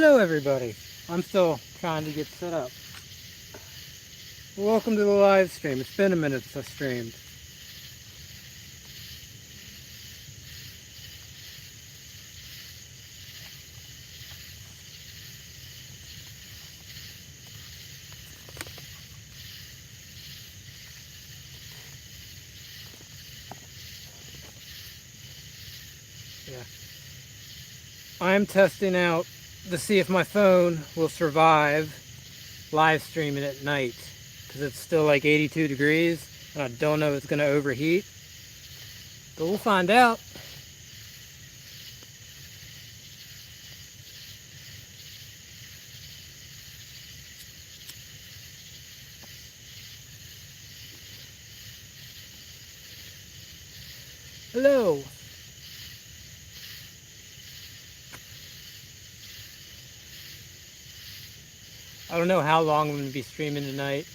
Hello everybody. I'm still trying to get set up. Welcome to the live stream. It's been a minute since I streamed. Yeah. I'm testing out to see if my phone will survive live streaming at night because it's still like 82 degrees and I don't know if it's going to overheat. But we'll find out. Hello. I don't know how long I'm going to be streaming tonight.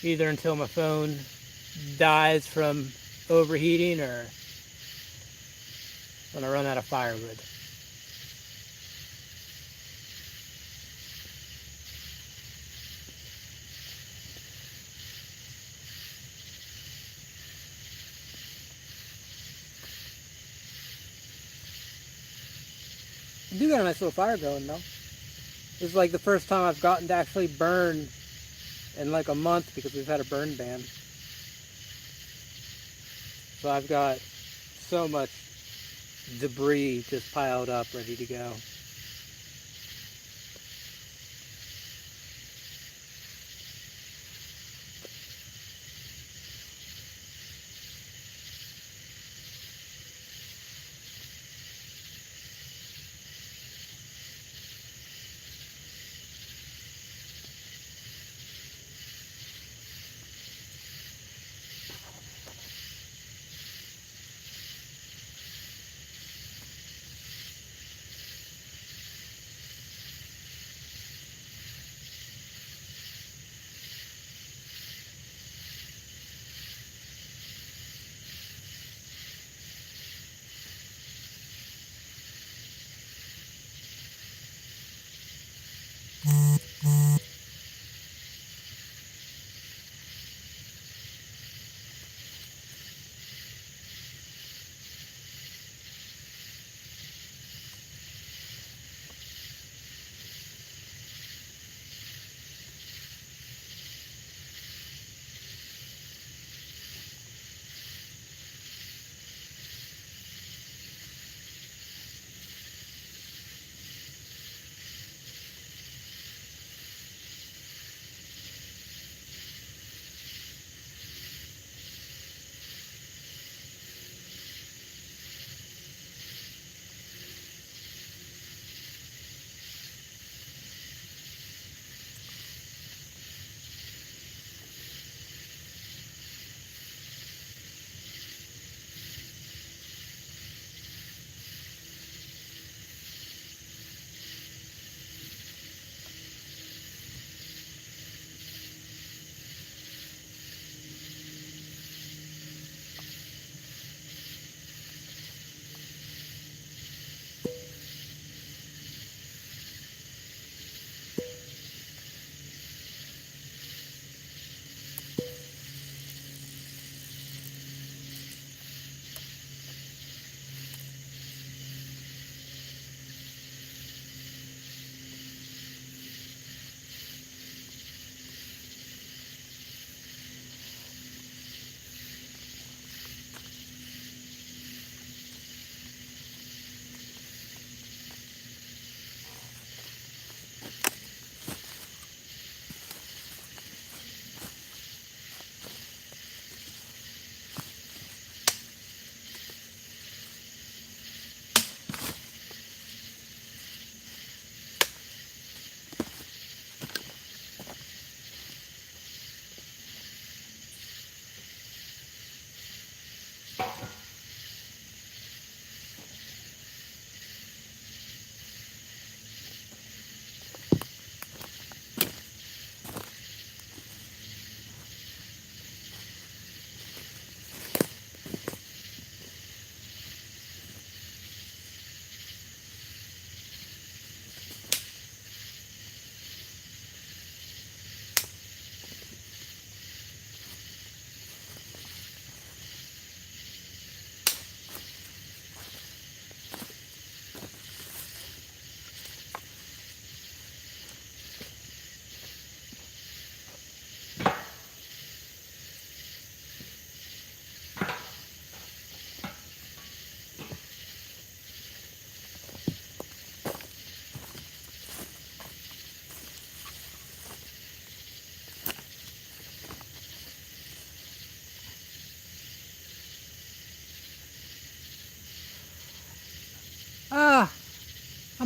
Either until my phone dies from overheating or when I run out of firewood. I do got a nice little fire going though. This is like the first time I've gotten to actually burn in like a month because we've had a burn ban. So I've got so much debris just piled up ready to go.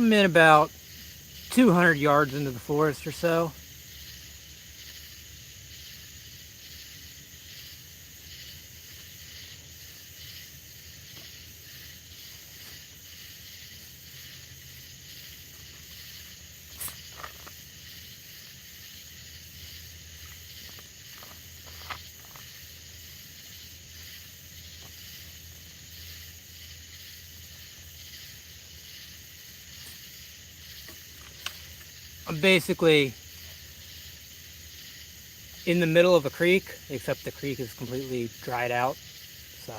I'm in about 200 yards into the forest or so. I'm basically in the middle of a creek, except the creek is completely dried out. So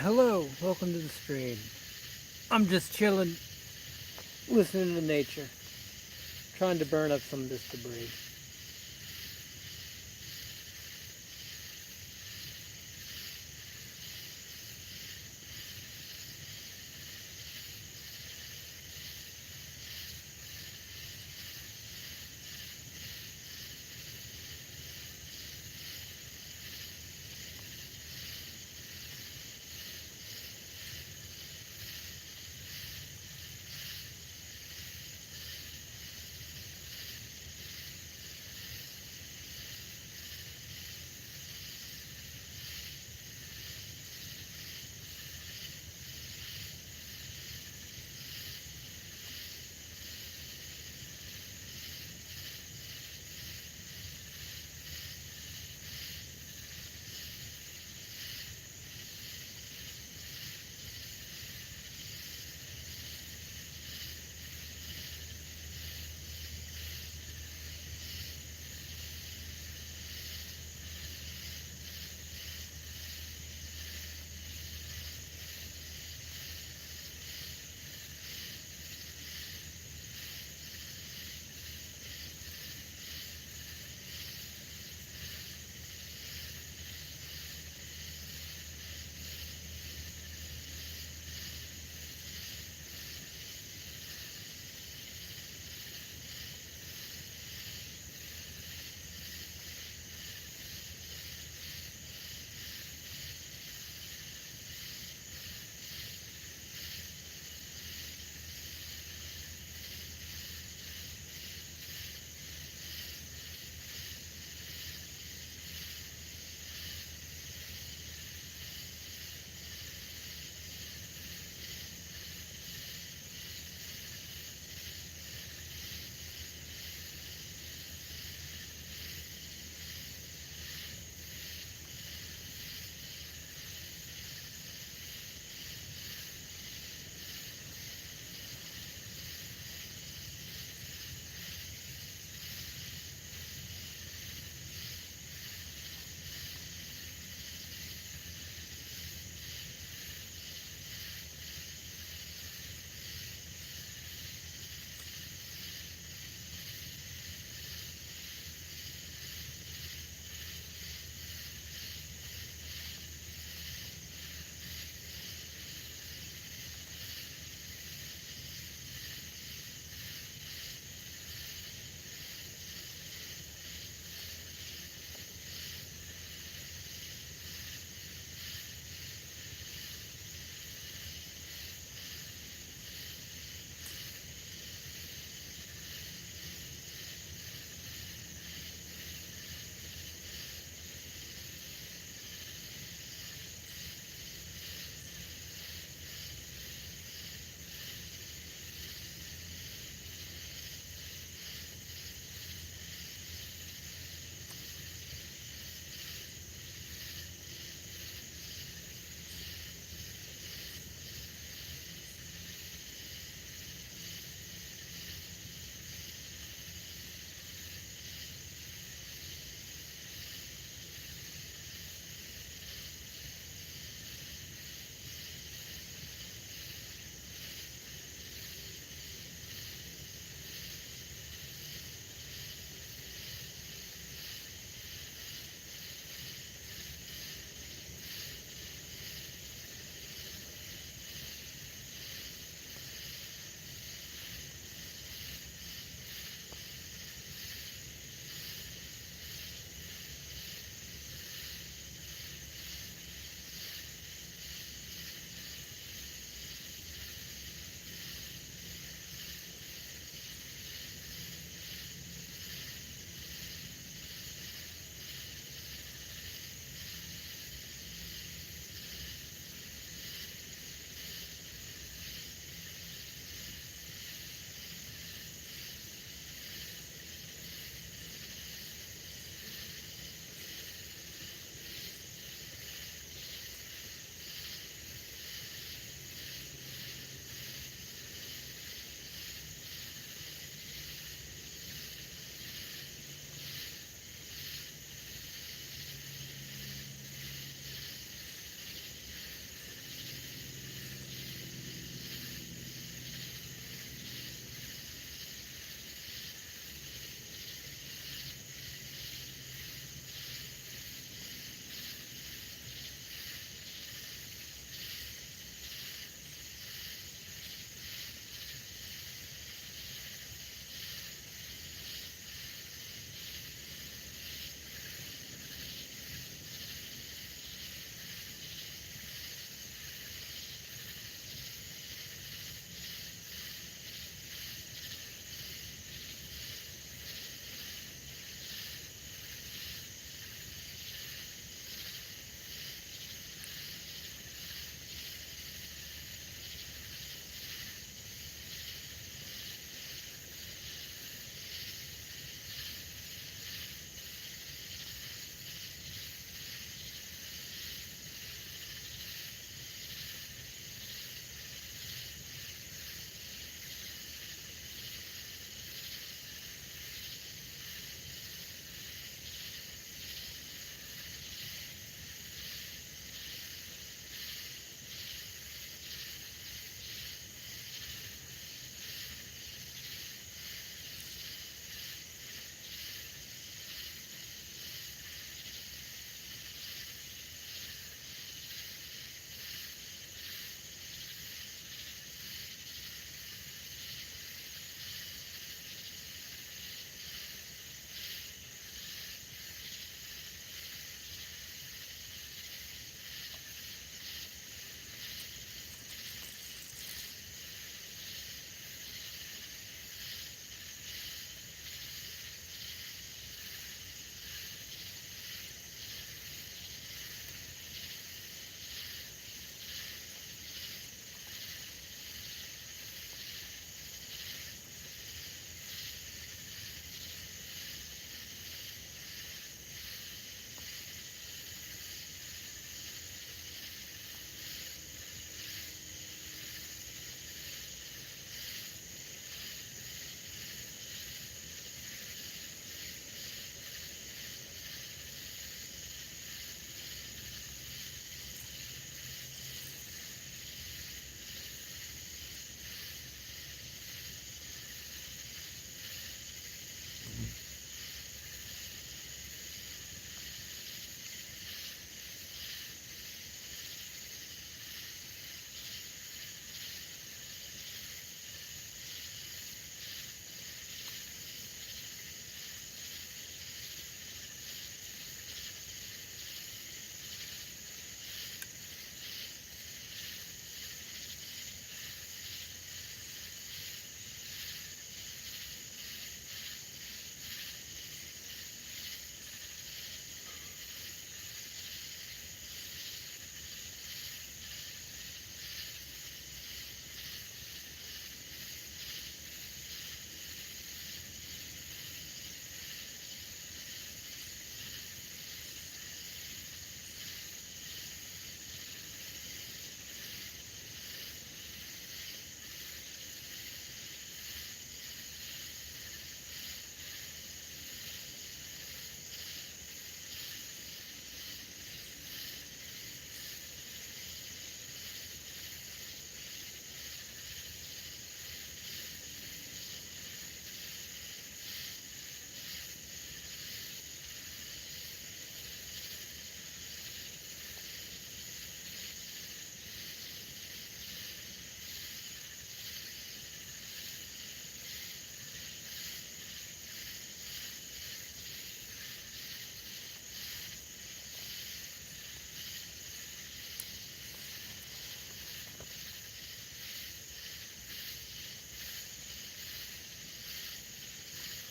Hello, welcome to the stream. I'm just chilling, listening to nature, trying to burn up some of this debris.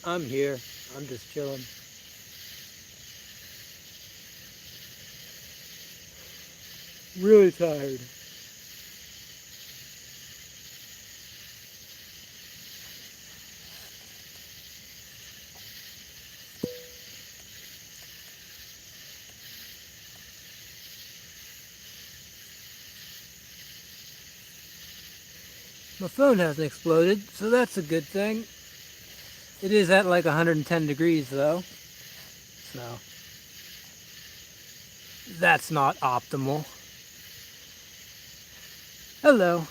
I'm here. I'm just chilling. Really tired. My phone hasn't exploded, so that's a good thing. It is at like 110 degrees though, so that's not optimal. Hello.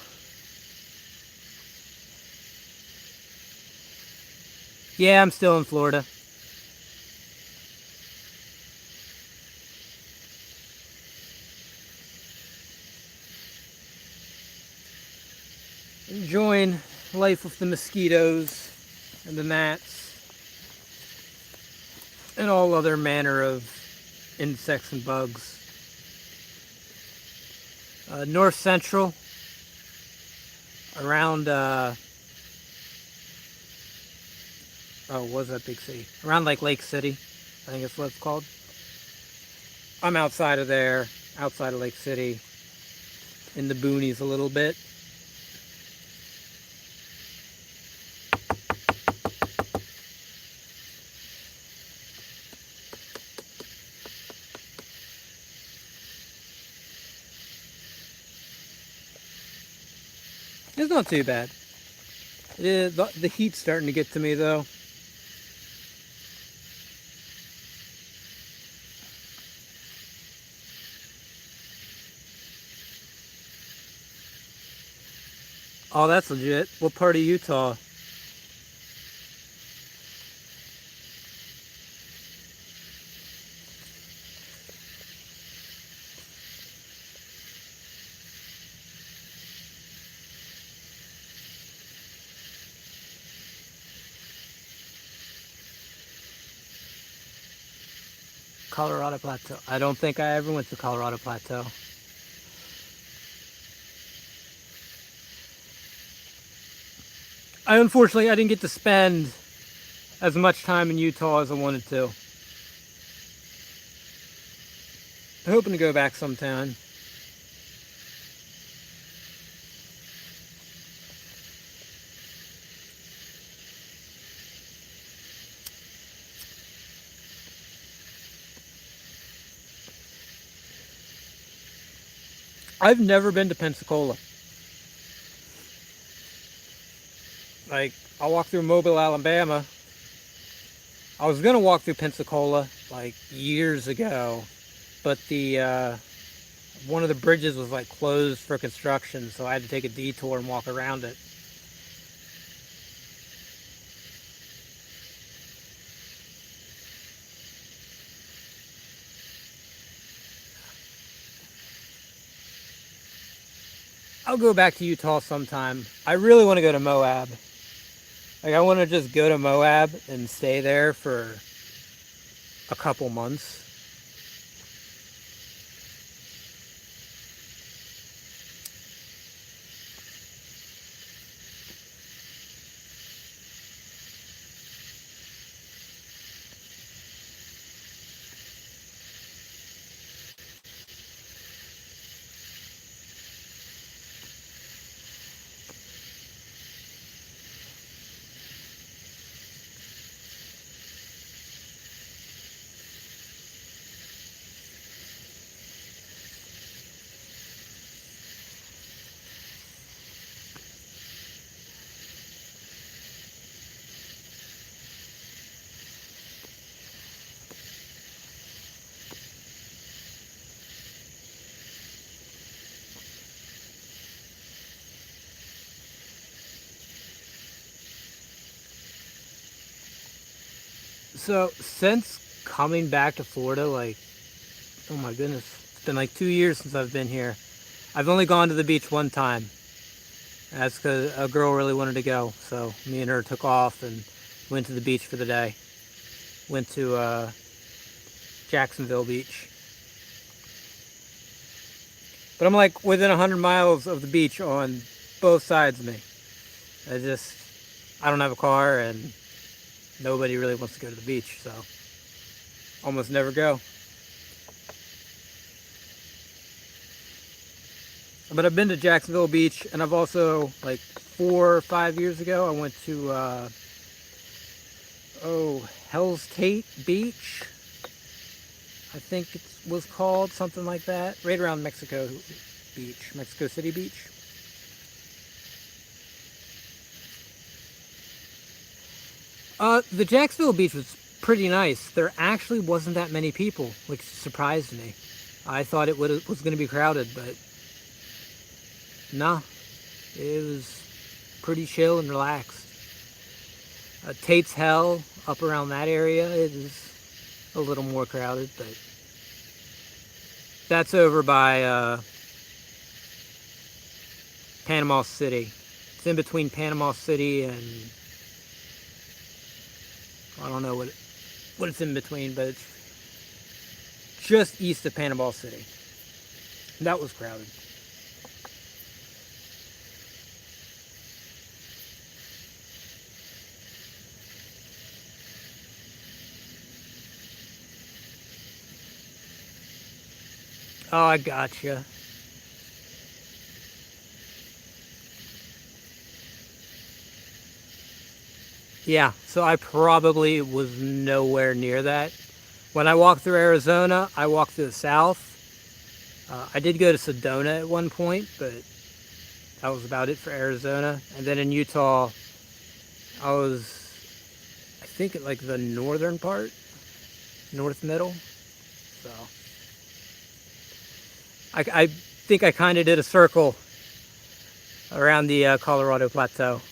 Yeah, I'm still in Florida. Enjoying life with the mosquitoes and the gnats and all other manner of insects and bugs. North Central, around, what was that big city? Around like Lake City, I think it's what it's called. I'm outside of there, outside of Lake City, in the boonies a little bit. It's not too bad. The heat's starting to get to me though. Oh, that's legit. What part of Utah? Colorado Plateau. I don't think I ever went to Colorado Plateau. Unfortunately, I didn't get to spend as much time in Utah as I wanted to. I'm hoping to go back sometime. I've never been to Pensacola. Like, I walked through Mobile, Alabama. I was gonna walk through Pensacola like years ago, but the one of the bridges was like closed for construction, so I had to take a detour and walk around it. I'll go back to Utah sometime. I really want to go to Moab. Like, I want to just go to Moab and stay there for a couple months. So, since coming back to Florida, like, oh my goodness, it's been like 2 years since I've been here. I've only gone to the beach one time. That's because a girl really wanted to go, so me and her took off and went to the beach for the day. Went to Jacksonville Beach. But I'm like within 100 miles of the beach on both sides of me. I don't have a car, and nobody really wants to go to the beach, so almost never go. But I've been to Jacksonville Beach, and I've also, like 4 or 5 years ago, I went to Hell's Tate Beach, I think it was called, something like that, right around Mexico Beach, Mexico City Beach. The Jacksonville Beach was pretty nice. There actually wasn't that many people, which surprised me. I thought it was going to be crowded, but no, it was pretty chill and relaxed. Tate's Hell, up around that area, it is a little more crowded, but that's over by Panama City. It's in between Panama City and I don't know what it's in between, but it's just east of Panama City. That was crowded. Oh, I gotcha. Yeah, so I probably was nowhere near that. When I walked through Arizona, I walked through the south. I did go to Sedona at one point, but that was about it for Arizona. And then in Utah, I was, I think, at like the northern part, north middle. So I think I kind of did a circle around the Colorado Plateau.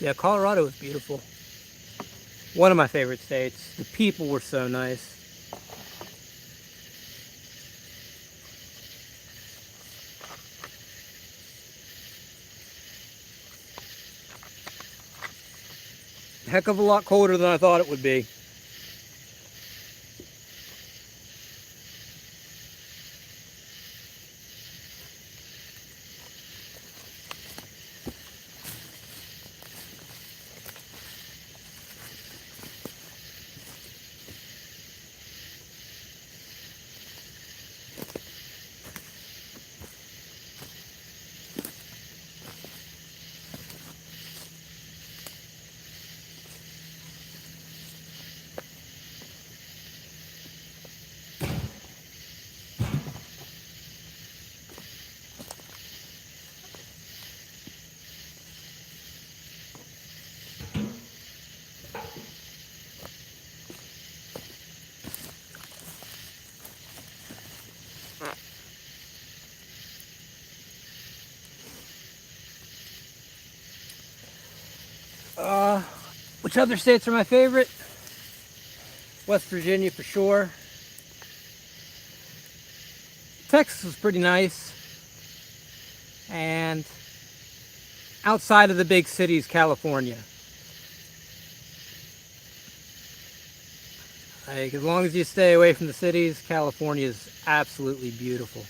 Yeah, Colorado was beautiful. One of my favorite states. The people were so nice. Heck of a lot colder than I thought it would be. Which other states are my favorite? West Virginia for sure. Texas was pretty nice. And outside of the big cities, California. Like, as long as you stay away from the cities, California is absolutely beautiful.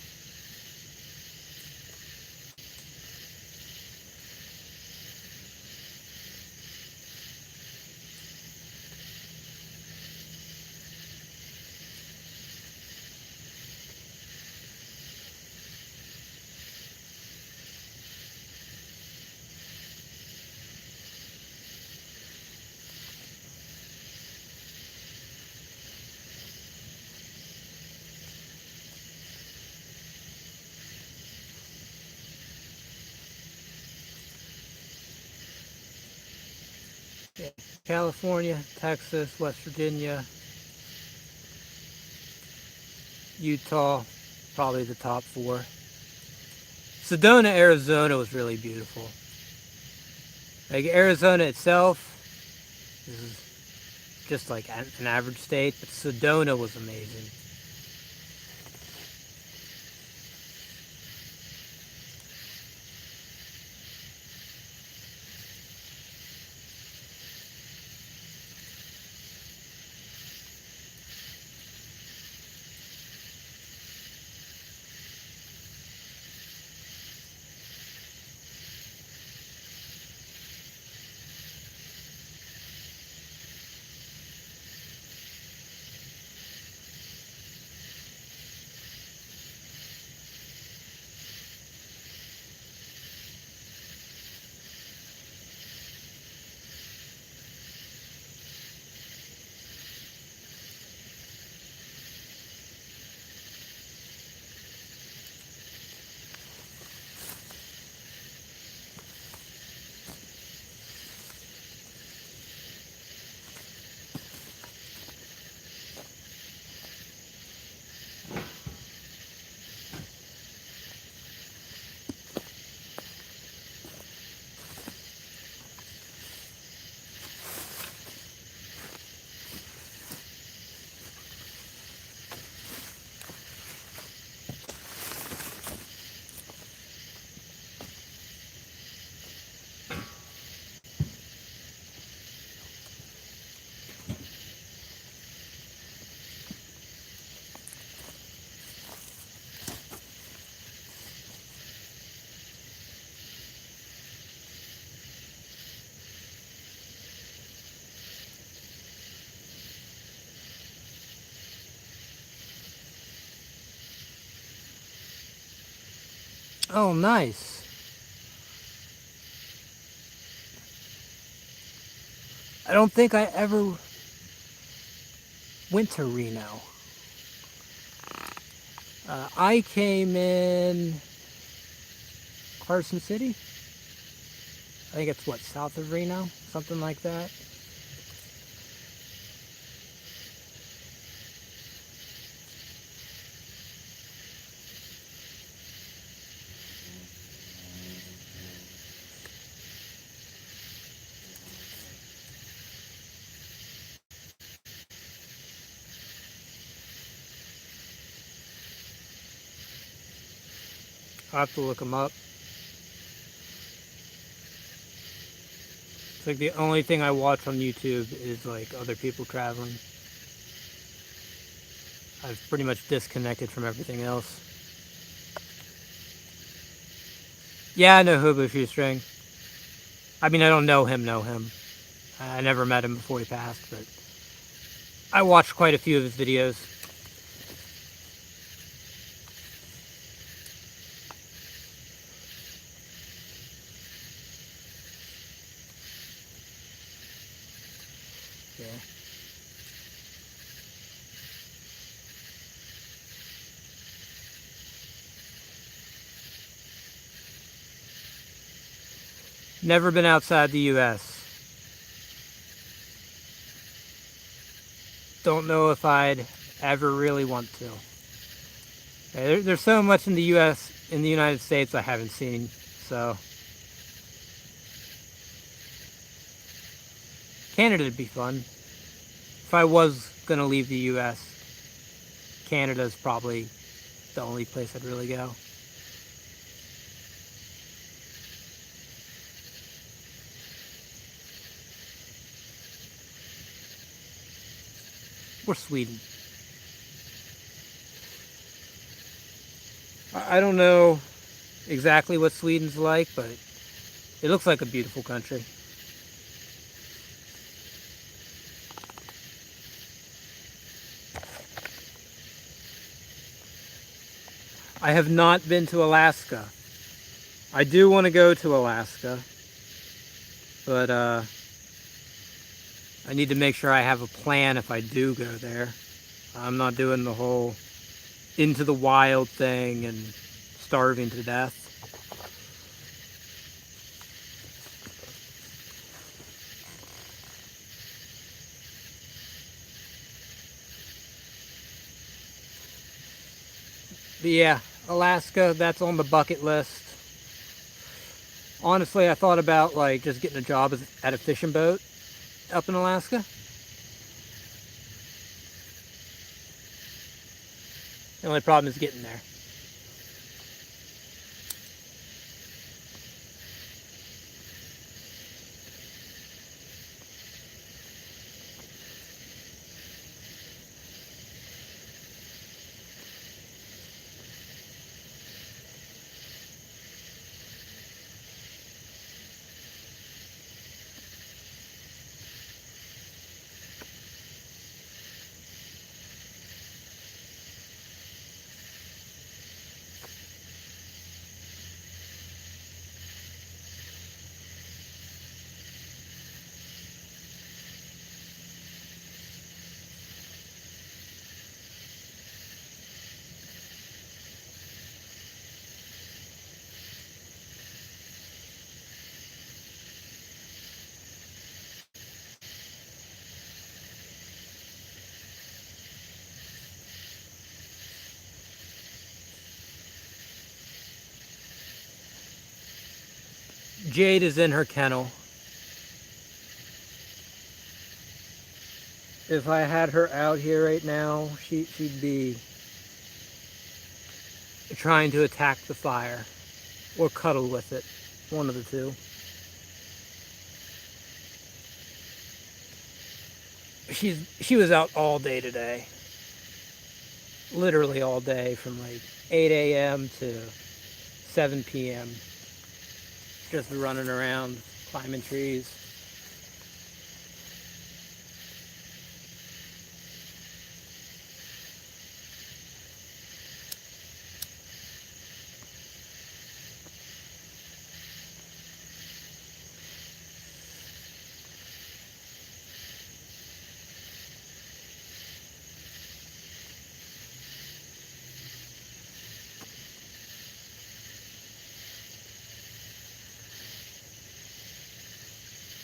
Yeah. California, Texas, West Virginia, Utah, probably the top 4. Sedona, Arizona was really beautiful. Like, Arizona itself is just like an average state, but Sedona was amazing. Oh, nice. I don't think I ever went to Reno. I came in Carson City. I think it's what, south of Reno? Something like that. I'll have to look them up. It's like the only thing I watch on YouTube is like other people traveling. I've pretty much disconnected from everything else. Yeah, I know Hubu Shoestring. I mean, I don't know him. I never met him before he passed, but I watched quite a few of his videos. Yeah. Never been outside the U.S. Don't know if I'd ever really want to. There's so much in the U.S., in the United States, I haven't seen. So, Canada'd be fun. If I was going to leave the U.S., Canada's probably the only place I'd really go. Or Sweden. I don't know exactly what Sweden's like, but it looks like a beautiful country. I have not been to Alaska. I do want to go to Alaska, but I need to make sure I have a plan if I do go there. I'm not doing the whole into the wild thing and starving to death. But yeah, Alaska, that's on the bucket list. Honestly, I thought about like just getting a job at a fishing boat up in Alaska. The only problem is getting there. Jade is in her kennel. If I had her out here right now, she'd be trying to attack the fire or cuddle with it. One of the two. She was out all day today. Literally all day from like 8 a.m. to 7 p.m. Just running around, climbing trees.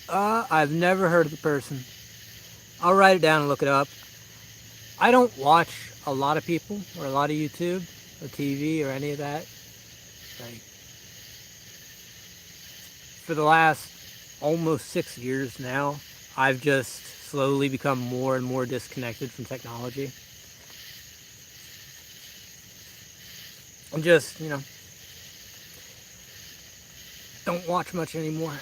I've never heard of the person. I'll write it down and look it up. I don't watch a lot of people or a lot of YouTube or TV or any of that. Like, for the last almost 6 years now, I've just slowly become more and more disconnected from technology. I'm just, don't watch much anymore.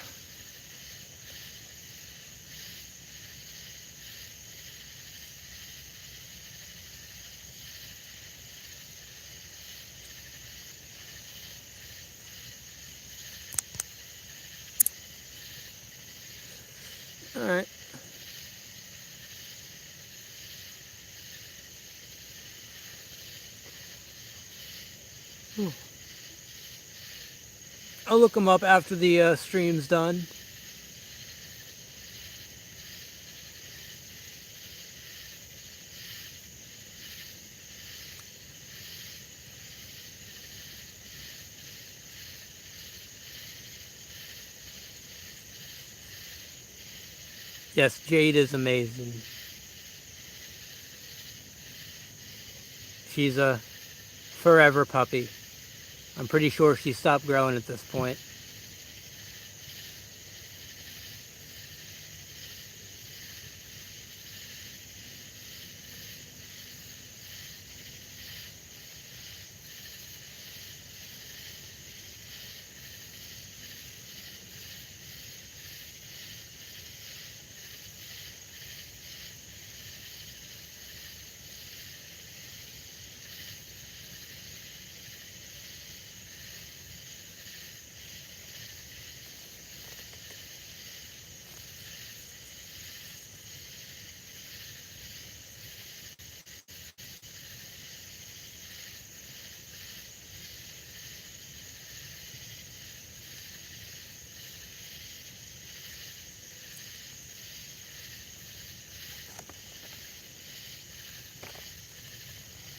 Alright. I'll look them up after the stream's done. Yes, Jade is amazing. She's a forever puppy. I'm pretty sure she stopped growing at this point.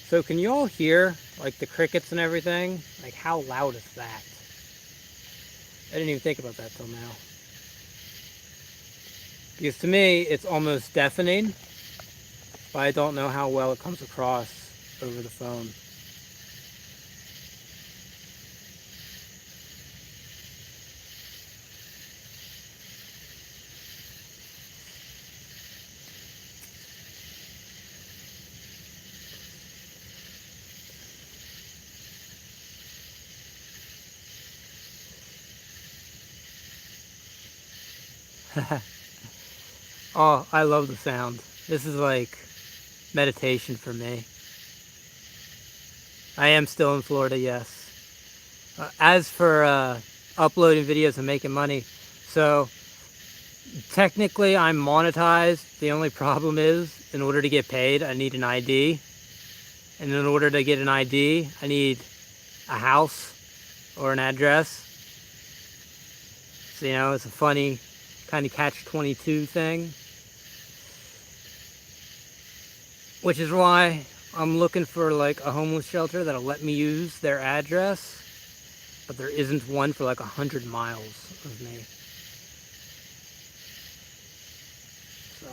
So can you all hear, like, the crickets and everything? Like, how loud is that? I didn't even think about that till now. Because to me, it's almost deafening, but I don't know how well it comes across over the phone. Oh, I love the sound. This is like meditation for me. I am still in Florida, yes. As for uploading videos and making money, so technically I'm monetized. The only problem is, in order to get paid, I need an ID. And in order to get an ID, I need a house or an address. So, it's a funny kind of catch-22 thing. Which is why I'm looking for like a homeless shelter that'll let me use their address. But there isn't one for like 100 miles of me. So.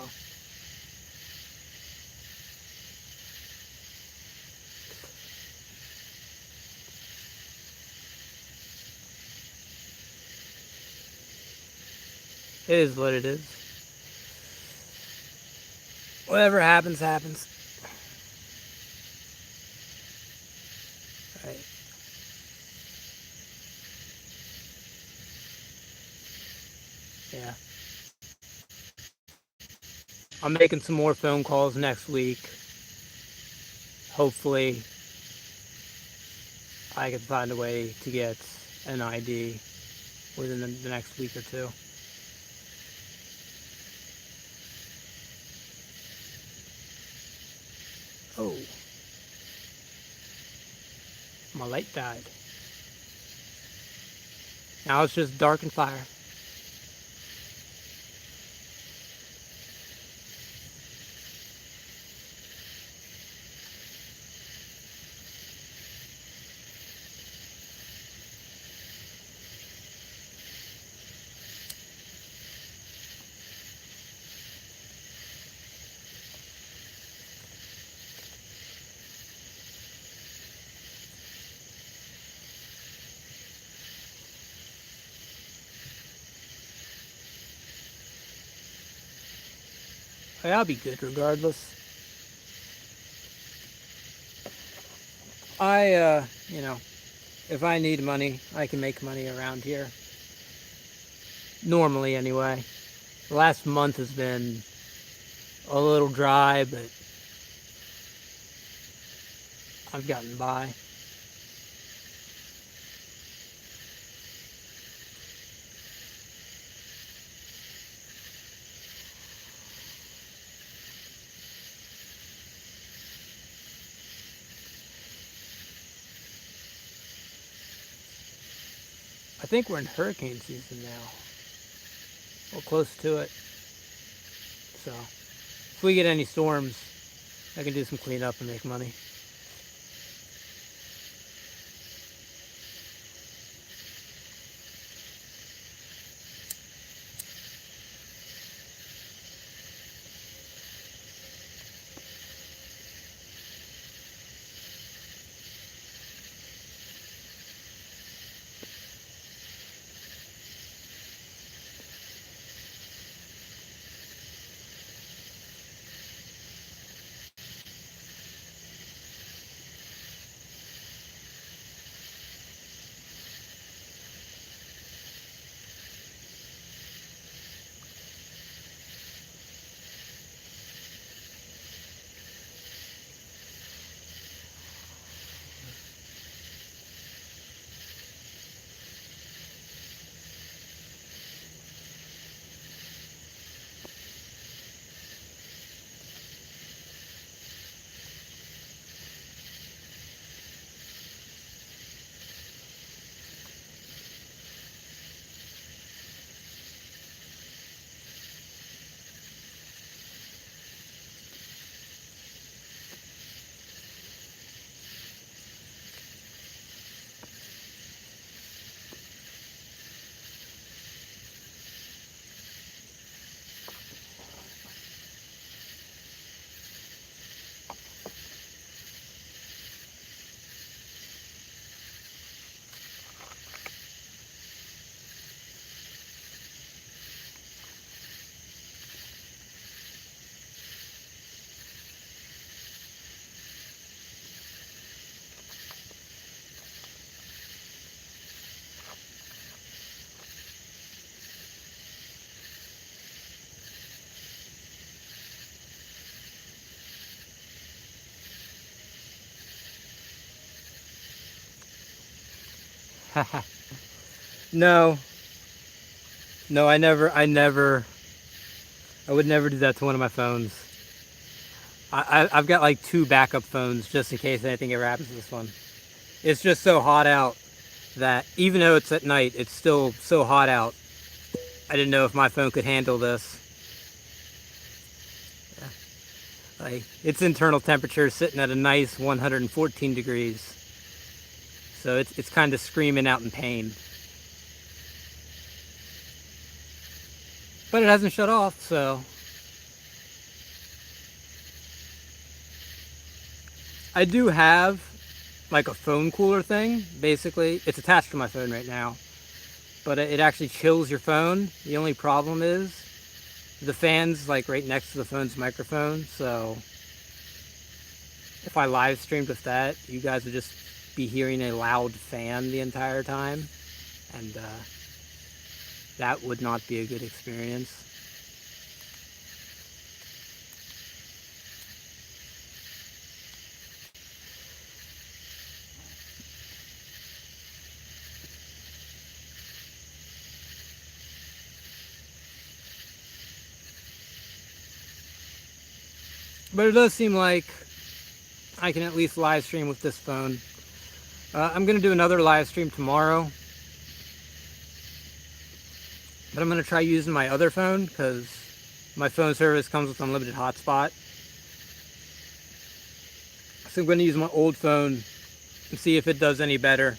It is what it is. Whatever happens, happens. Right. Yeah. I'm making some more phone calls next week. Hopefully, I can find a way to get an ID within the next week or two. Oh. My light died. Now it's just dark and fire. I'll be good regardless. You know, if I need money, I can make money around here. Normally, anyway. The last month has been a little dry, but I've gotten by. I think we're in hurricane season now. We're close to it. So, if we get any storms, I can do some cleanup and make money. No, no, I would never do that to one of my phones. I've got like 2 backup phones just in case anything ever happens to this one. It's just so hot out that even though it's at night, it's still so hot out. I didn't know if my phone could handle this. Like, its internal temperature is sitting at a nice 114 degrees. So it's kind of screaming out in pain. But it hasn't shut off, so I do have like a phone cooler thing. Basically, it's attached to my phone right now, but it actually chills your phone. The only problem is the fan's like right next to the phone's microphone, so if I live streamed with that, you guys would just be hearing a loud fan the entire time, and that would not be a good experience. But it does seem like I can at least live stream with this phone. I'm going to do another live stream tomorrow, but I'm going to try using my other phone because my phone service comes with unlimited hotspot. So I'm going to use my old phone and see if it does any better.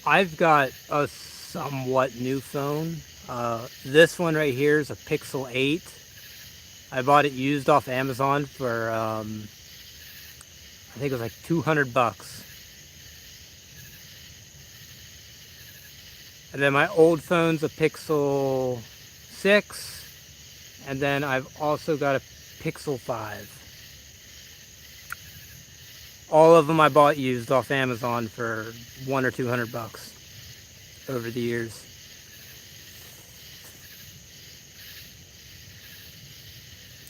I've got a somewhat new phone. This one right here is a Pixel 8. I bought it used off Amazon for, I think it was like 200 bucks. And then my old phone's a Pixel 6. And then I've also got a Pixel 5. All of them I bought used off Amazon for 100 or 200 bucks over the years.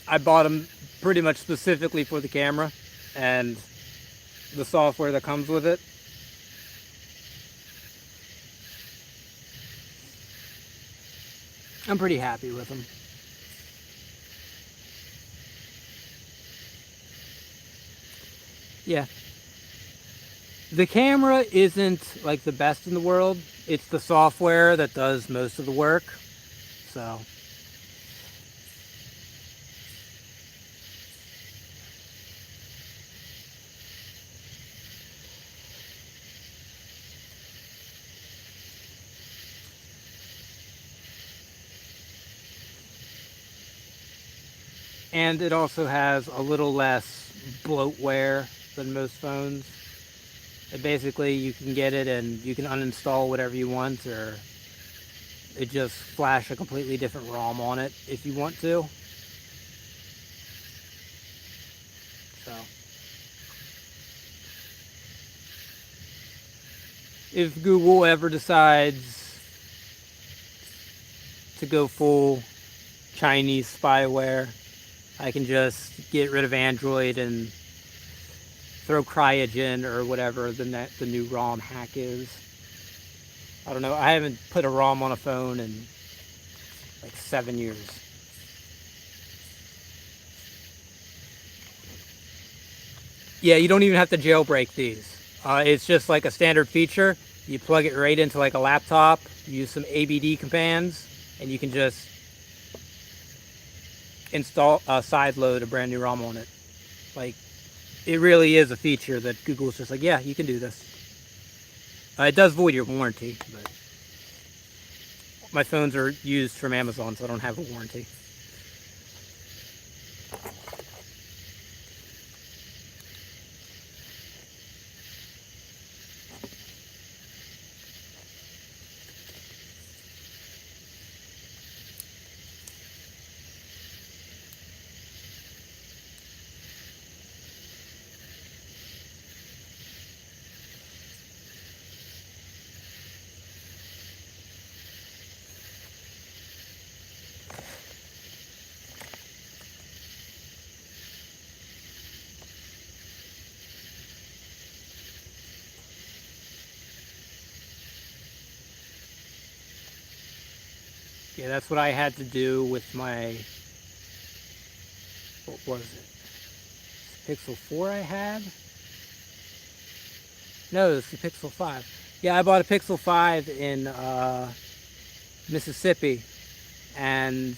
I bought them pretty much specifically for the camera and the software that comes with it. I'm pretty happy with them. Yeah. The camera isn't like the best in the world. It's the software that does most of the work. So and it also has a little less bloatware than most phones. And basically you can get it and you can uninstall whatever you want, or it just flash a completely different ROM on it if you want to. So if Google ever decides to go full Chinese spyware, I can just get rid of Android and throw CryEngine or whatever the new ROM hack is. I don't know. I haven't put a ROM on a phone in like 7 years. Yeah, you don't even have to jailbreak these. It's just like a standard feature. You plug it right into like a laptop, use some ABD commands, and you can just install sideload a brand new ROM on it. Like, it really is a feature that Google's just like, yeah, you can do this. It does void your warranty, but my phones are used from Amazon, so I don't have a warranty. Yeah, that's what I had to do with my, what was it? Pixel 4 I had? No, it's the Pixel 5. Yeah, I bought a Pixel 5 in Mississippi, and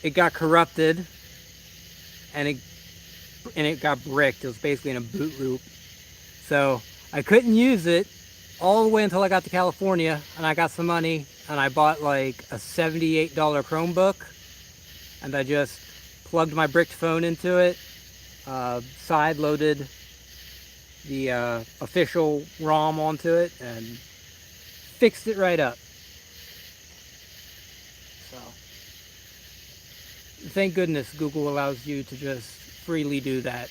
it got corrupted, and it got bricked. It was basically in a boot loop. So I couldn't use it all the way until I got to California, and I got some money, and I bought like a $78 Chromebook, and I just plugged my bricked phone into it, side loaded the official ROM onto it, and fixed it right up. So thank goodness Google allows you to just freely do that.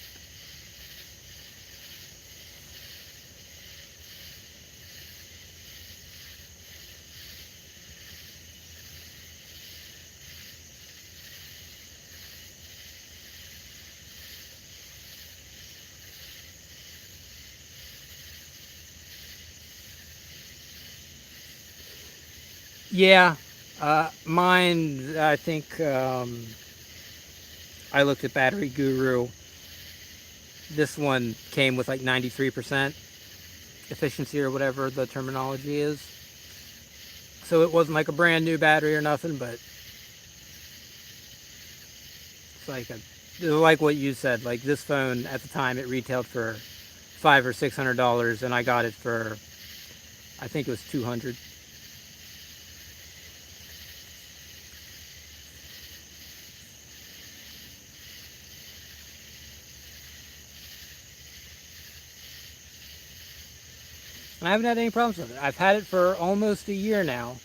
Yeah, mine, I think, I looked at Battery Guru. This one came with like 93% efficiency or whatever the terminology is. So it wasn't like a brand new battery or nothing, but it's like what you said. Like this phone at the time, it retailed for $500 or $600, and I got it for I think it was 200. And I haven't had any problems with it. I've had it for almost a year now.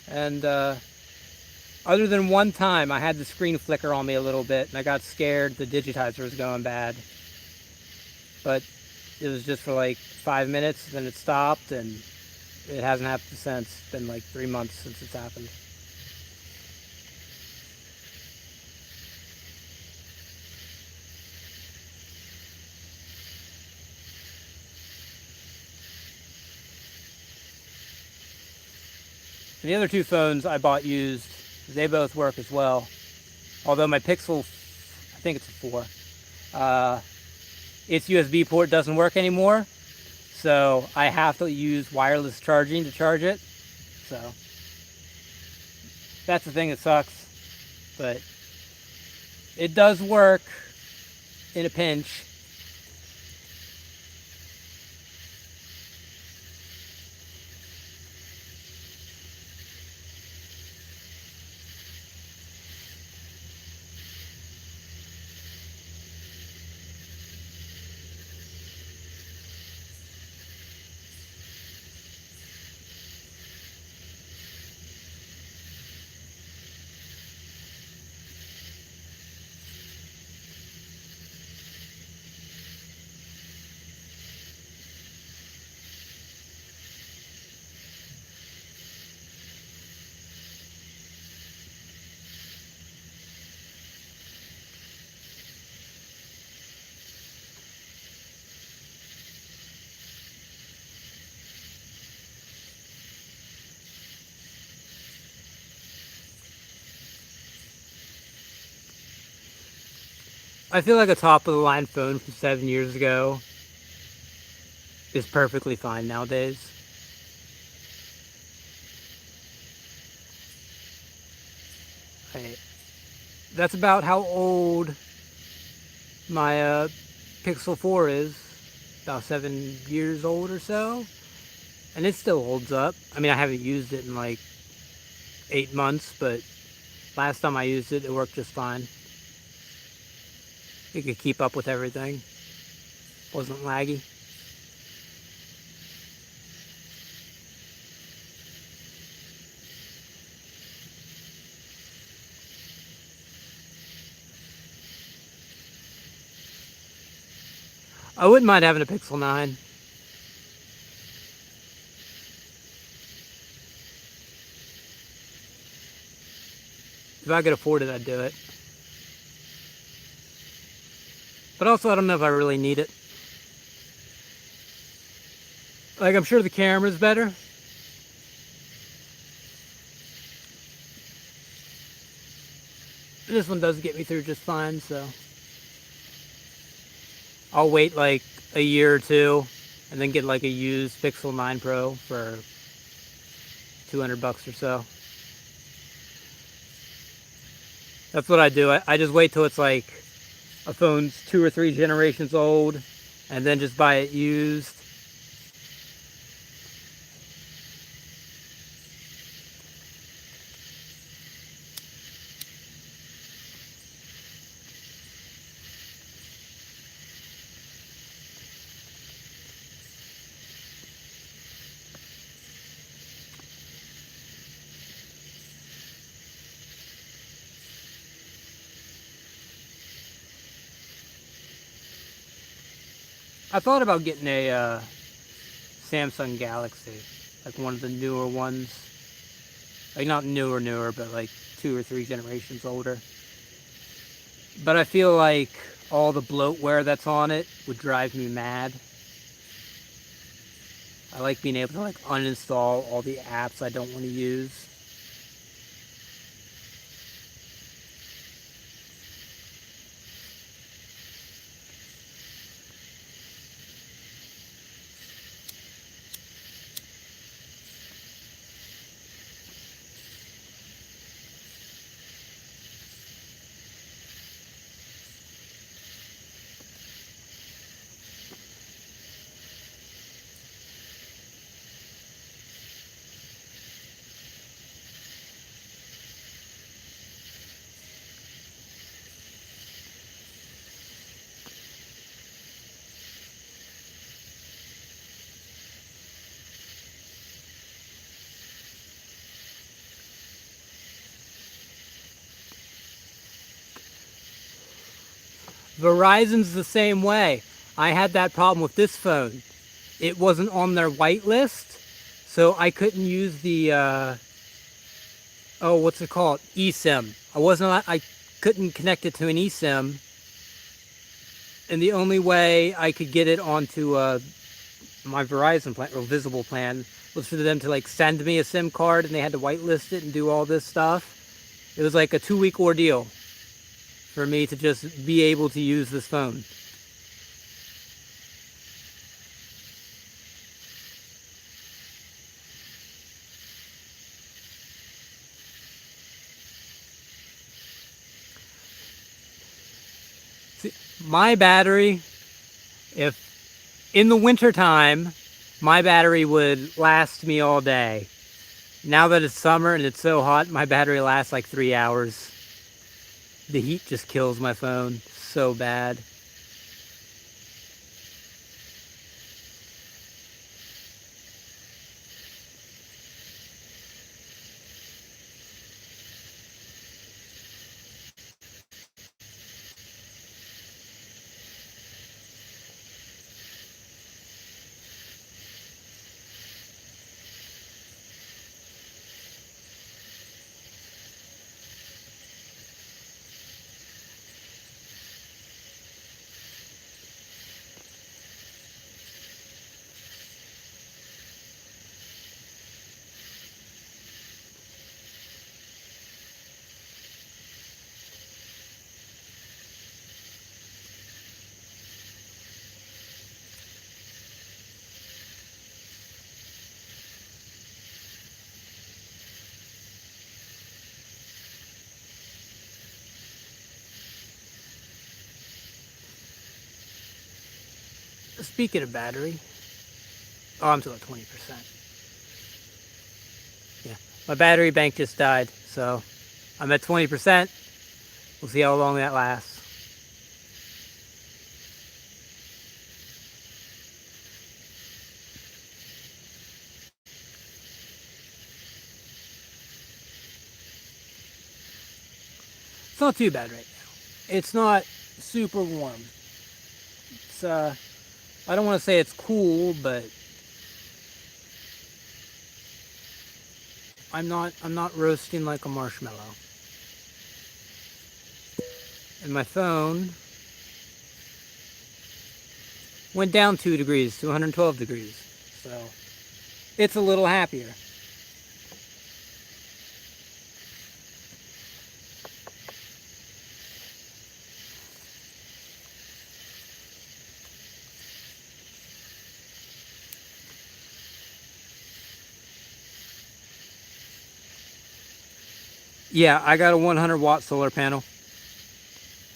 And other than one time, I had the screen flicker on me a little bit, and I got scared the digitizer was going bad. But it was just for like 5 minutes, then it stopped, and it hasn't happened since. It's been like 3 months since it's happened. And the other two phones I bought used, they both work as well. Although my Pixel, I think it's a 4, its USB port doesn't work anymore. So I have to use wireless charging to charge it. So that's the thing that sucks. But it does work in a pinch. I feel like a top of the line phone from 7 years ago is perfectly fine nowadays. That's about how old my Pixel 4 is. About 7 years old or so. And it still holds up. I mean, I haven't used it in like 8 months, but last time I used it, it worked just fine. It could keep up with everything. Wasn't laggy. I wouldn't mind having a Pixel 9. If I could afford it, I'd do it. But also, I don't know if I really need it. Like, I'm sure the camera's better. This one does get me through just fine, so I'll wait like a year or two and then get like a used Pixel 9 Pro for $200 or so. That's what I do. I just wait till it's like a phone's 2 or 3 generations old and then just buy it used. I thought about getting a Samsung Galaxy, like one of the newer ones. Like not newer, but like 2 or 3 generations older. But I feel like all the bloatware that's on it would drive me mad. I like being able to like uninstall all the apps I don't want to use. Verizon's the same way. I had that problem with this phone. It wasn't on their white list, so I couldn't use the, oh, what's it called? eSIM. I couldn't connect it to an eSIM, and the only way I could get it onto my Verizon plan, or Visible plan, was for them to like send me a SIM card, and they had to whitelist it and do all this stuff. It was like a 2-week ordeal for me to just be able to use this phone. See, my battery, if in the wintertime, my battery would last me all day. Now that it's summer and it's so hot, my battery lasts like 3 hours. The heat just kills my phone so bad. Speaking of battery, oh, I'm still at 20%. Yeah, my battery bank just died, so I'm at 20%. We'll see how long that lasts. It's not too bad right now. It's not super warm. It's I don't want to say it's cool, but I'm not roasting like a marshmallow. And my phone went down 2 degrees to 112 degrees. So it's a little happier. Yeah, I got a 100-watt solar panel.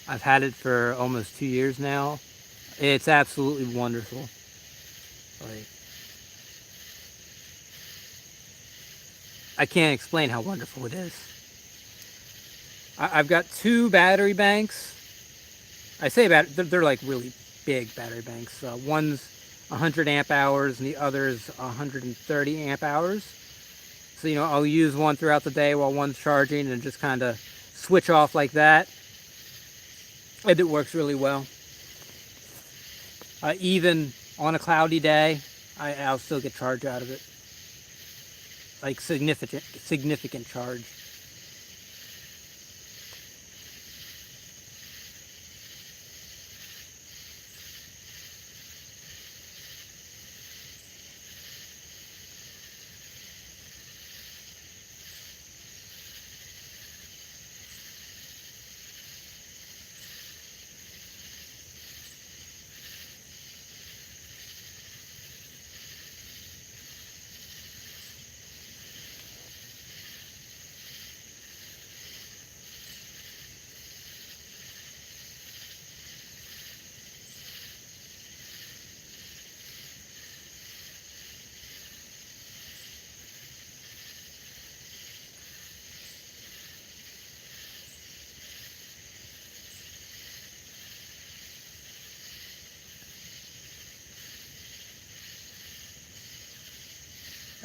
I've had it for almost 2 years now. It's absolutely wonderful. Like, I can't explain how wonderful it is. I've got 2 battery banks. I say they're like really big battery banks. One's 100 amp hours and the other is 130 amp hours. So, I'll use one throughout the day while one's charging and just kind of switch off like that. And it works really well. Even on a cloudy day, I'll still get charge out of it. Like significant charge.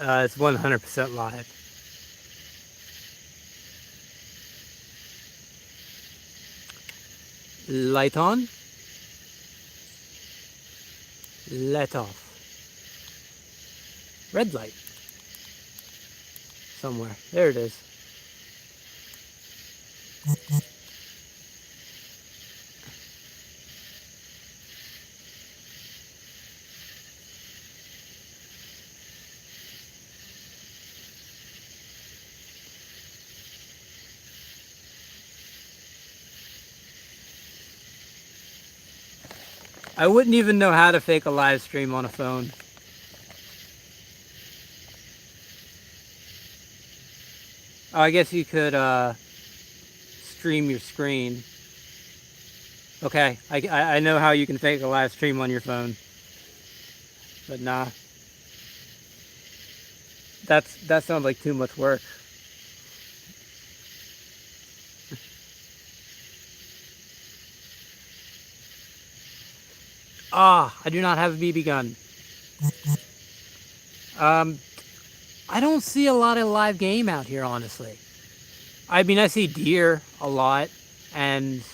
It's 100% live. Light on. Let off. Red light. Somewhere. There it is. I wouldn't even know how to fake a live stream on a phone. Oh, I guess you could stream your screen. Okay, I know how you can fake a live stream on your phone. But nah. That sounds like too much work. Ah, I do not have a BB gun. I don't see a lot of live game out here, honestly. I mean, I see deer a lot, and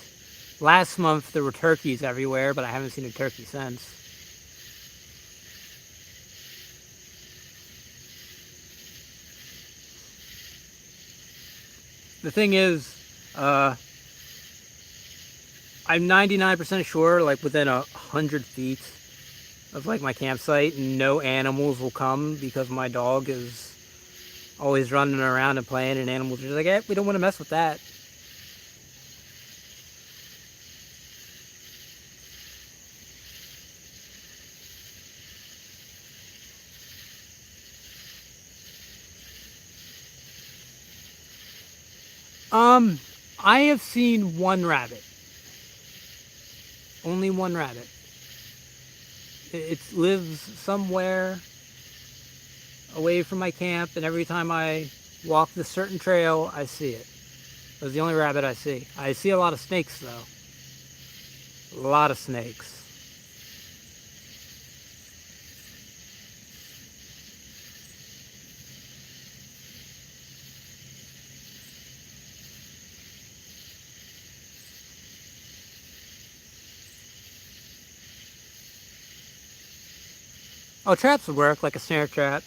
last month there were turkeys everywhere, but I haven't seen a turkey since. The thing is, I'm 99% sure, like within 100 feet of like my campsite, no animals will come because my dog is always running around and playing, and animals are just like, we don't want to mess with that. I have seen one rabbit. Only one rabbit. It lives somewhere away from my camp, and every time I walk this certain trail, I see it. That's the only rabbit I see. I see a lot of snakes, though. A lot of snakes. Oh, traps would work, like a snare trap.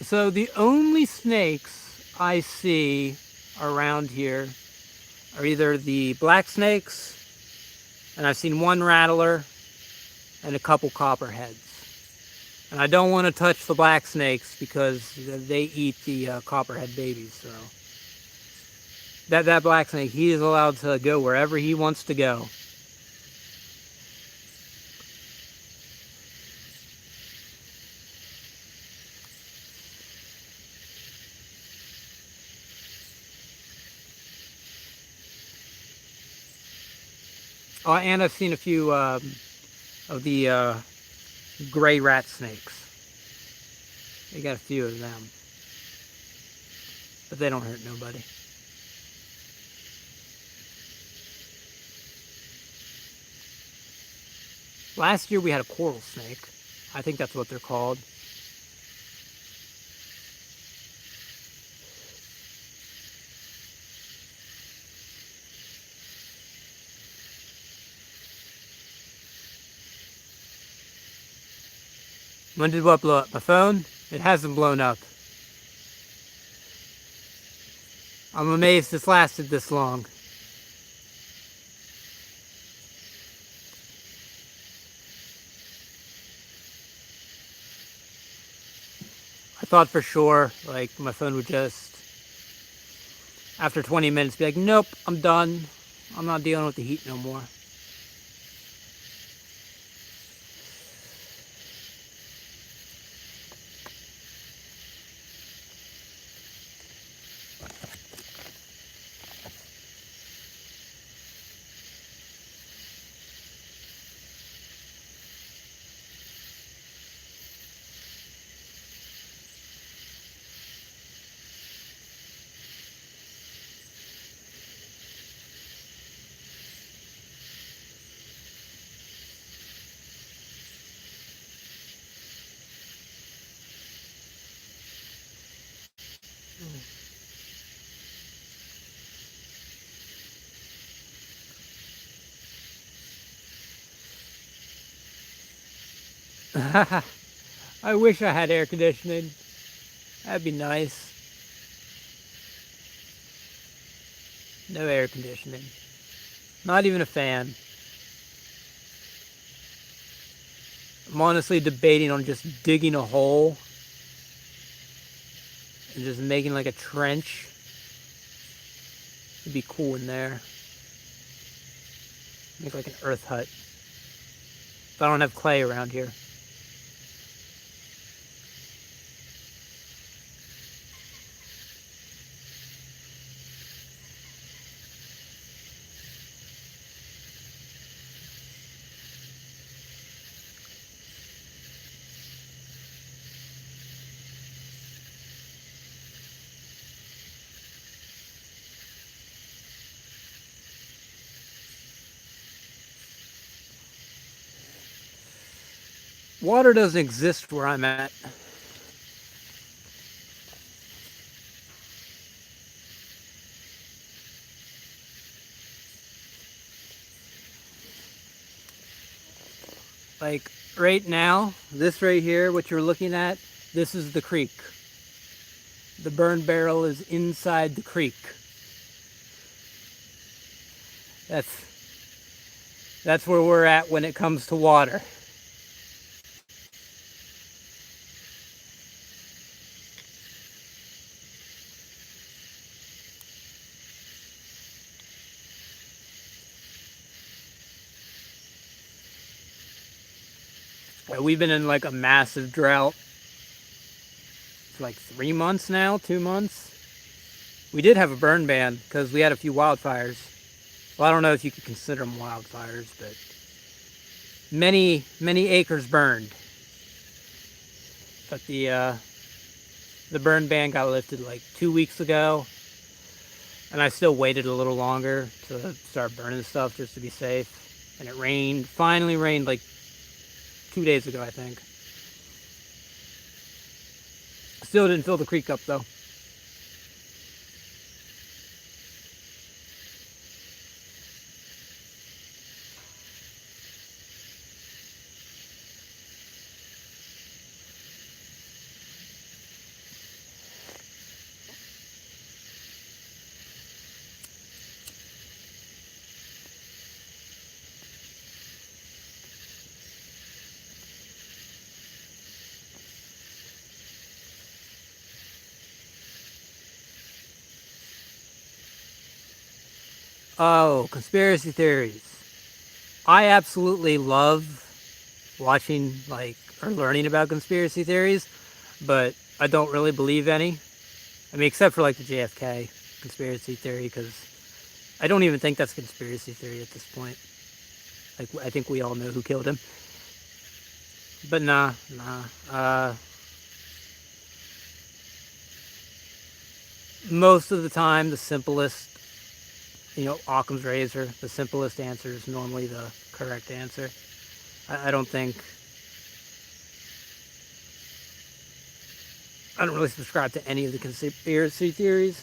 So the only snakes I see around here are either the black snakes, and I've seen one rattler, and a couple copperheads. And I don't want to touch the black snakes because they eat the copperhead babies. So that black snake, he is allowed to go wherever he wants to go. Oh, and I've seen a few of the gray rat snakes. They got a few of them, but they don't hurt nobody. Last year we had a coral snake. I think that's what they're called. When did what blow up? My phone? It hasn't blown up. I'm amazed it's lasted this long. I thought for sure, like, my phone would just, after 20 minutes, be like, nope, I'm done. I'm not dealing with the heat no more. I wish I had air conditioning. That'd be nice. No air conditioning. Not even a fan. I'm honestly debating on just digging a hole and just making like a trench. It'd be cool in there. Make like an earth hut. But I don't have clay around here. Water doesn't exist where I'm at. Like right now, this right here, what you're looking at, this is the creek. The burn barrel is inside the creek. That's where we're at when it comes to water. We've been in like a massive drought for like 3 months now, 2 months. We did have a burn ban because we had a few wildfires. Well, I don't know if you could consider them wildfires, but many acres burned. But the burn ban got lifted like 2 weeks ago, and I still waited a little longer to start burning stuff just to be safe. And it rained, finally rained like 2 days ago, I think. Still didn't fill the creek up though. Oh, conspiracy theories. I absolutely love watching like or learning about conspiracy theories, but I don't really believe any. I mean, except for like the JFK conspiracy theory, because I don't even think that's a conspiracy theory at this point. Like, I think we all know who killed him. But nah. Most of the time, the simplest, Occam's razor, the simplest answer is normally the correct answer. I don't really subscribe to any of the conspiracy theories.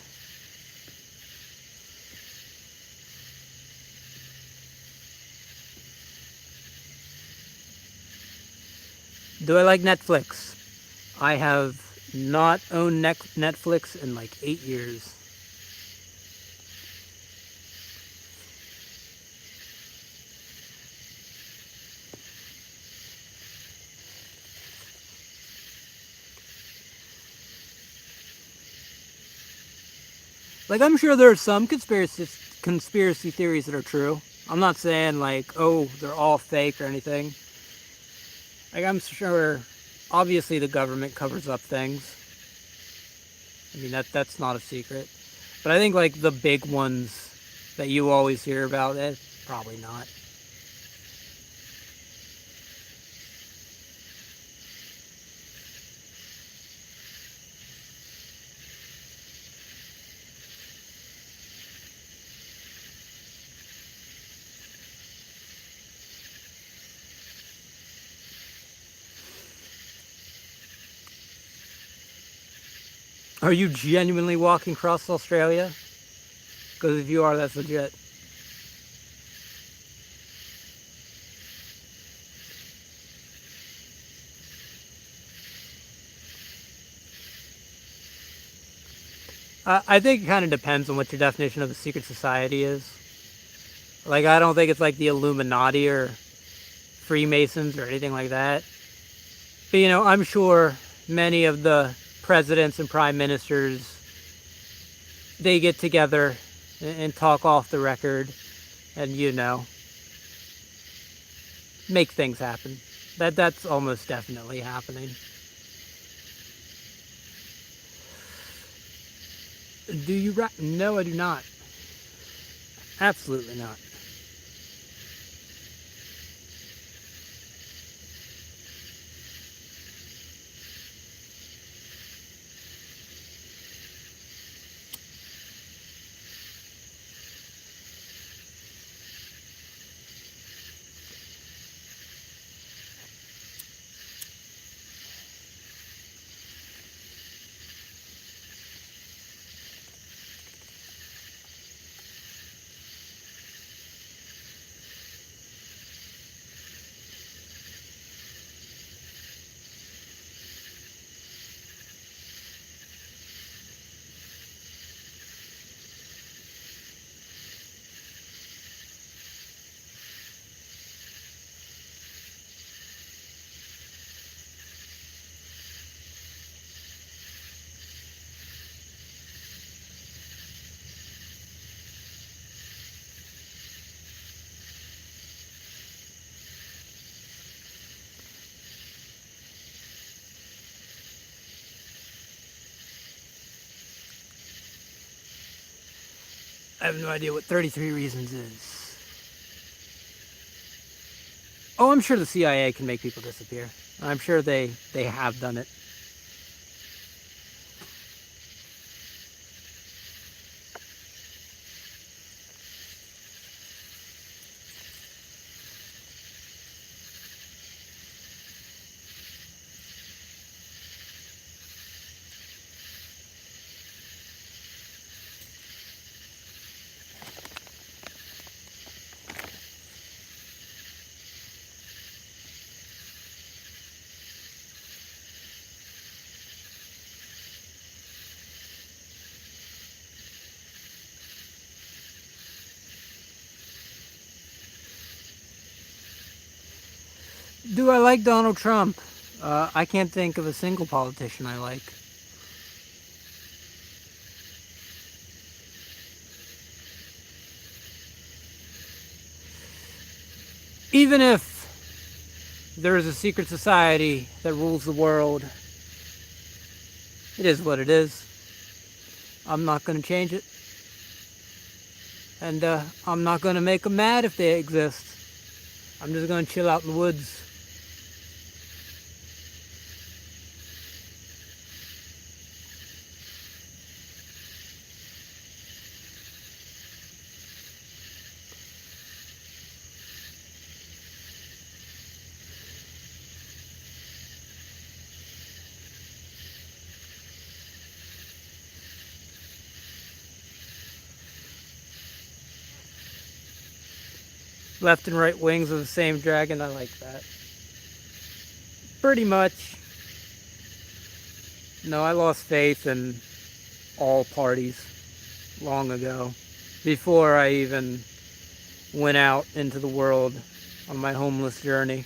Do I like Netflix? I have not owned Netflix in like 8 years. Like, I'm sure there are some conspiracy theories that are true. I'm not saying like, oh, they're all fake or anything. Like, I'm sure, obviously the government covers up things. I mean, that's not a secret. But I think like the big ones that you always hear about, probably not. Are you genuinely walking across Australia? Because if you are, that's legit. I think it kind of depends on what your definition of a secret society is. Like, I don't think it's like the Illuminati or Freemasons or anything like that. But, I'm sure many of the presidents and prime ministers, they get together and talk off the record and, make things happen. That's almost definitely happening. Do you No, I do not. Absolutely not. I have no idea what 33 Reasons is. Oh, I'm sure the CIA can make people disappear. I'm sure they have done it. Do I like Donald Trump? I can't think of a single politician I like. Even if there is a secret society that rules the world, it is what it is. I'm not going to change it. And I'm not going to make them mad if they exist. I'm just going to chill out in the woods. Left and right wings of the same dragon, I like that. Pretty much. No, I lost faith in all parties long ago, before I even went out into the world on my homeless journey.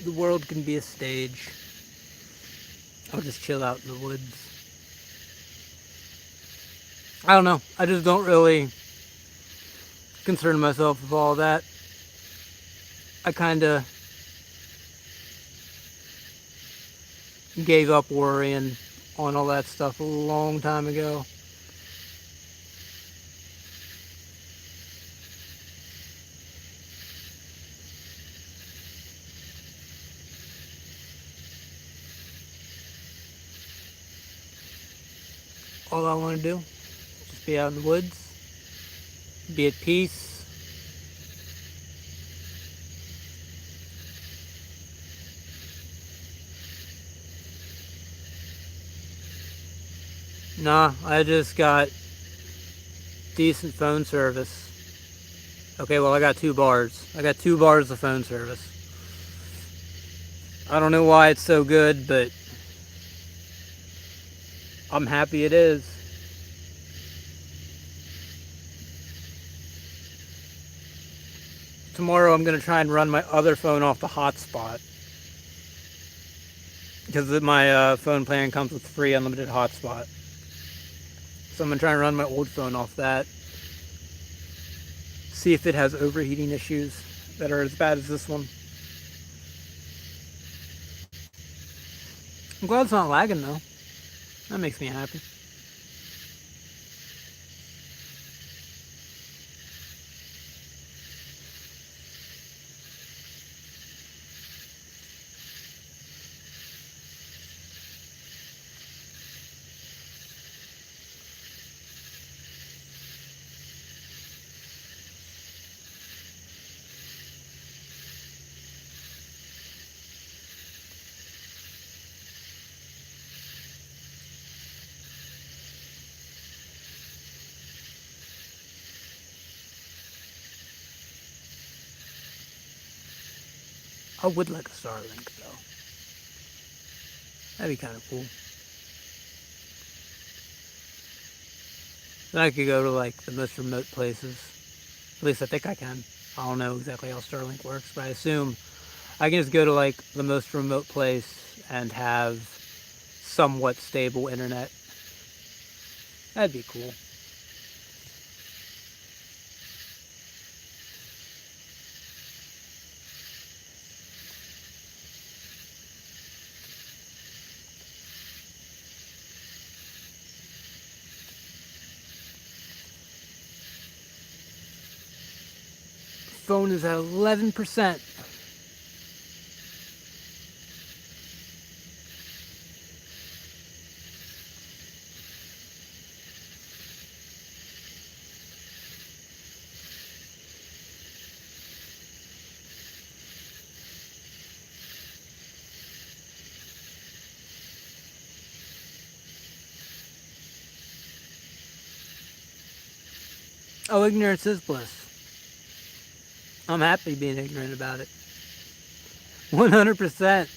the world can be a stage. I'll just chill out in the woods. I don't know. I just don't really concern myself with all that. I kind of gave up worrying on all that stuff a long time ago. All I want to do is just be out in the woods, be at peace. Nah, I just got decent phone service. Okay, well, I got 2 bars. I got 2 bars of phone service. I don't know why it's so good, but I'm happy it is. Tomorrow I'm going to try and run my other phone off the hotspot. Because my phone plan comes with free unlimited hotspot. So I'm going to try and run my old phone off that. See if it has overheating issues that are as bad as this one. I'm glad it's not lagging though. That makes me happy. I would like a Starlink though. That'd be kind of cool. Then I could go to like the most remote places. At least I think I can. I don't know exactly how Starlink works, but I assume I can just go to like the most remote place and have somewhat stable internet. That'd be cool. Phone is at 11%. Oh, ignorance is bliss. I'm happy being ignorant about it. 100%.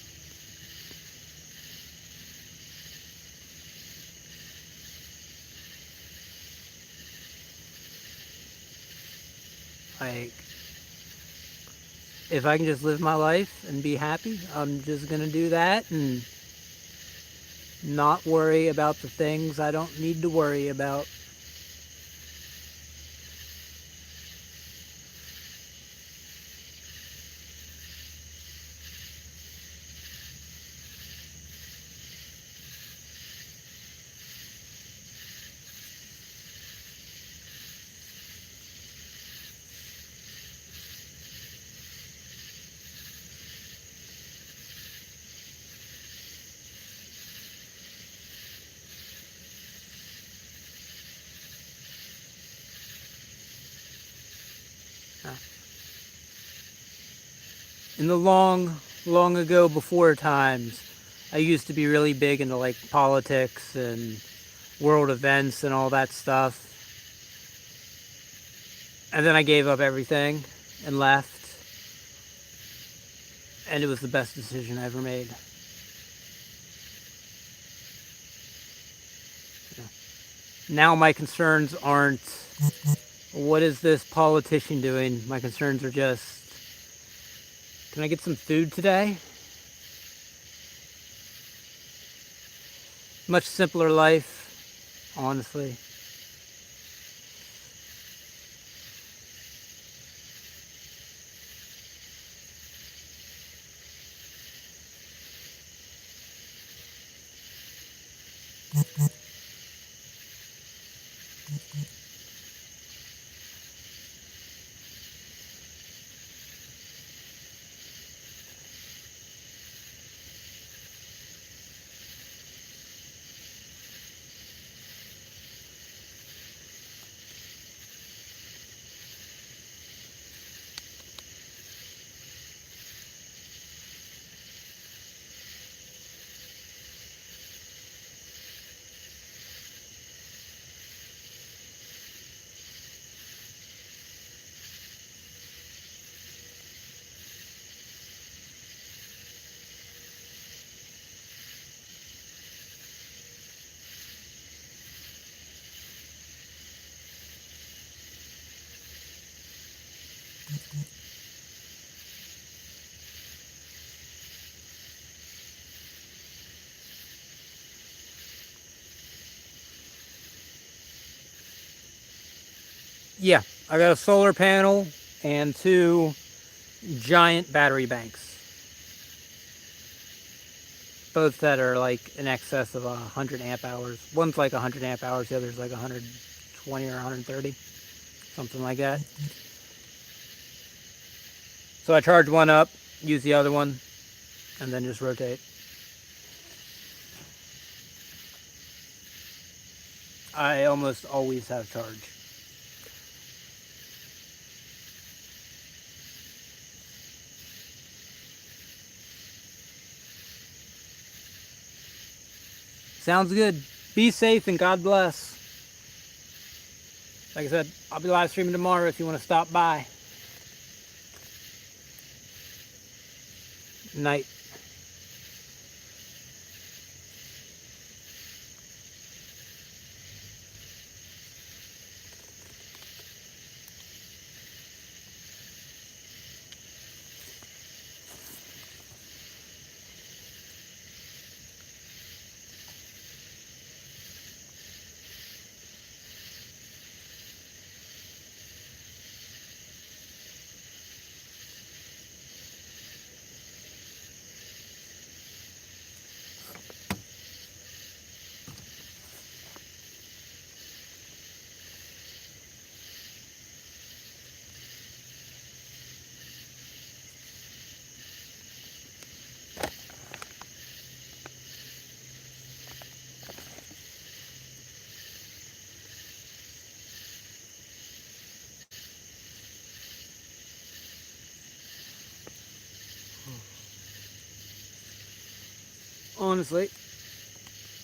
Like, if I can just live my life and be happy, I'm just gonna do that and not worry about the things I don't need to worry about. In the long, long ago before times, I used to be really big into like politics and world events and all that stuff. And then I gave up everything and left. And it was the best decision I ever made. Now my concerns aren't, what is this politician doing? My concerns are just, can I get some food today? Much simpler life, honestly. Yeah, I got a solar panel and 2 giant battery banks. Both that are like in excess of 100 amp hours. One's like 100 amp hours, the other's like 120 or 130, something like that. So I charge one up, use the other one, and then just rotate. I almost always have charge. Sounds good. Be safe and God bless. Like I said, I'll be live streaming tomorrow if you want to stop by. Night. Honestly,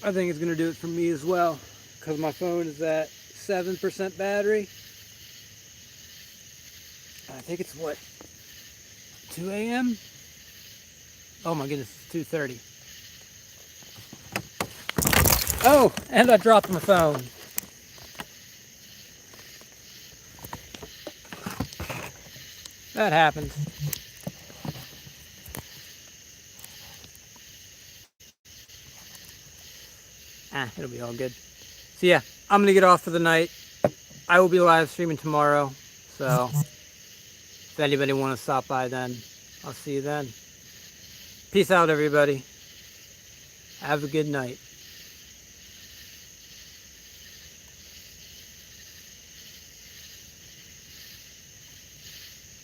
I think it's going to do it for me as well, because my phone is at 7% battery. I think it's what, 2 a.m.? Oh my goodness, it's 2:30. Oh, and I dropped my phone. That happens. It'll be all good. So yeah, I'm going to get off for the night. I will be live streaming tomorrow, so if anybody wants to stop by then, I'll see you then. Peace out, everybody. Have a good night.